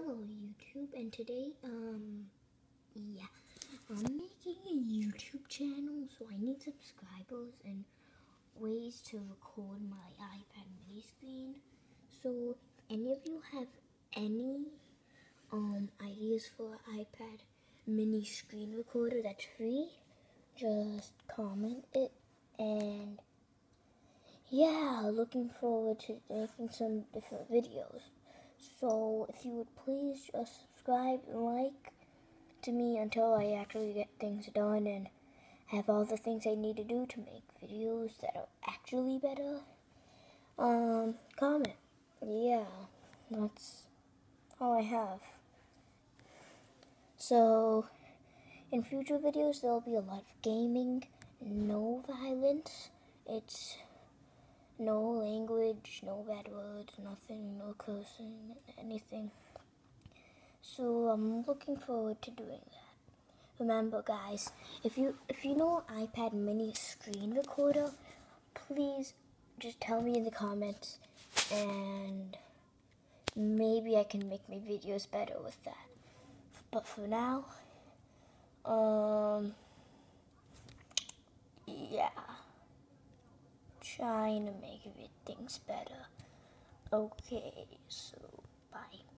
Hello YouTube, and today, I'm making a YouTube channel, so I need subscribers and ways to record my iPad mini screen. So if any of you have any ideas for iPad mini screen recorder that's free, just comment it. And yeah, looking forward to making some different videos. So if you would please just subscribe and like to me until I actually get things done and have all the things I need to do to make videos that are actually better. Comment. Yeah, that's all I have. So in future videos there'll be a lot of gaming, no violence. It's no language, no bad words, nothing, no cursing, anything. So I'm looking forward to doing that. Remember guys, if you know an iPad mini screen recorder, please just tell me in the comments and maybe I can make my videos better with that. But for now, yeah, trying to make things better. Okay, so bye.